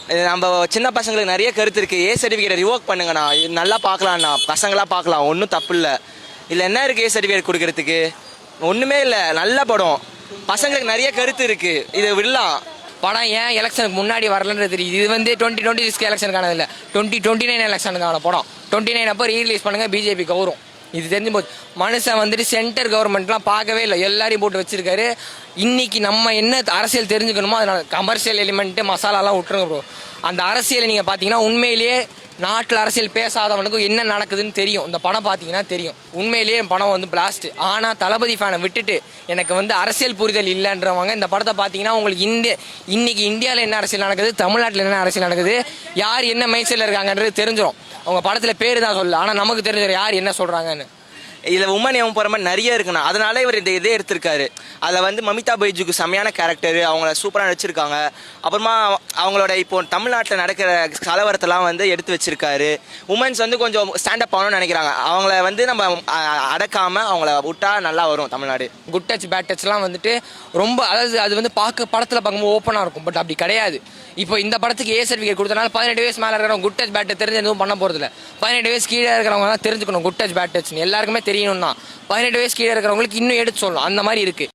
நம்ம சின்ன பசங்களுக்கு நிறைய கருத்து இருக்குது. ஏ சர்டிஃபிகேட் ரிவோக் பண்ணுங்கண்ணா, நல்லா பார்க்கலாம்ண்ணா, பசங்களாக பார்க்கலாம், ஒன்றும் தப்பு இல்லை. இல்லை என்ன இருக்குது ஏ சர்டிஃபிகேட் கொடுக்கறதுக்கு? ஒன்றுமே இல்லை, நல்ல படம், பசங்களுக்கு நிறைய கருத்து இருக்குது, இதை விடலாம். படம் ஏன் எலெக்ஷனுக்கு முன்னாடி வரலன்றது தெரியுது. இது வந்து 2026 எலெக்ஷனுக்கானது இல்லை, 2029 எலெக்ஷனுக்கான படம். 29 அப்போ ரீலீஸ் பண்ணுங்க, பிஜேபி கவரும். இது தெரிஞ்சு போச்சு. மனுஷன் வந்துட்டு சென்டர் கவர்மெண்ட்லாம் பார்க்கவே இல்லை, எல்லாரையும் போட்டு வச்சிருக்காரு. இன்னைக்கு நம்ம என்ன அரசியல் தெரிஞ்சுக்கணுமோ அதனால கமர்ஷியல் எலிமெண்ட்டு மசாலாலாம் விட்டுருங்க ப்ரோ. அந்த அரசியலை நீங்கள் பார்த்தீங்கன்னா உண்மையிலேயே நாட்டில் அரசியல் பேசாதவனுக்கும் என்ன நடக்குதுன்னு தெரியும். இந்த படம் பார்த்தீங்கன்னா தெரியும். உண்மையிலேயே படம் வந்து பிளாஸ்ட். ஆனால் தளபதி ஃபேனை விட்டுட்டு எனக்கு வந்து அரசியல் புரிதல் இல்லைன்றவங்க இந்த படத்தை பார்த்தீங்கன்னா உங்களுக்கு இன்னைக்கு இந்தியாவில் என்ன அரசியல் நடக்குது, தமிழ்நாட்டில் என்ன அரசியல் நடக்குது, யார் என்ன மைண்ட்ஸில் இருக்காங்கன்றது தெரிஞ்சிடும். அவங்க படத்தில் பேர் தான் சொல்லல, ஆனால் நமக்கு தெரிஞ்சிடும் யார் என்ன சொல்கிறாங்கன்னு. இதில் உமன் எவன் போகிற மாதிரி நிறைய இருக்குண்ணா, அதனால இவர் இந்த இதே எடுத்திருக்காரு. அதில் வந்து மமிதா பைஜுக்கு செம்மையான கேரக்டர், அவங்கள சூப்பராக நடிச்சிருக்காங்க. அப்புறமா அவங்களோட இப்போ தமிழ்நாட்டில் நடக்கிற கலவரத்தெல்லாம் வந்து எடுத்து வச்சிருக்காரு. உமன்ஸ் வந்து கொஞ்சம் ஸ்டாண்டப் ஆகணும்னு நினைக்கிறாங்க, அவங்கள வந்து நம்ம அடக்காமல் அவங்கள விட்டா நல்லா வரும் தமிழ்நாடு. குட் டச் பேட் டச்லாம் வந்துட்டு ரொம்ப, அதாவது அது வந்து படத்தில் பார்க்கும்போது ஓப்பனாக இருக்கும். பட் அப்படி கிடையாது. இப்போ இந்த படத்துக்கு ஏ சர்டிஃபிகேட் கொடுத்தனால 18 வயசு மேலே இருக்கிறவங்க குட் டச் பேட் தெரிஞ்சு எதுவும் பண்ண போகிறதில்ல. 18 வயசு கீழே இருக்கிறவங்க தான் தெரிஞ்சுக்கணும் குட் டச் பேட் டச்னு, எல்லாருக்குமே தெரியணும் தான். 18 வயசு கீழே இருக்கிறவங்களுக்கு இன்னும் எடுத்து சொல்லணும், அந்த மாதிரி இருக்குது.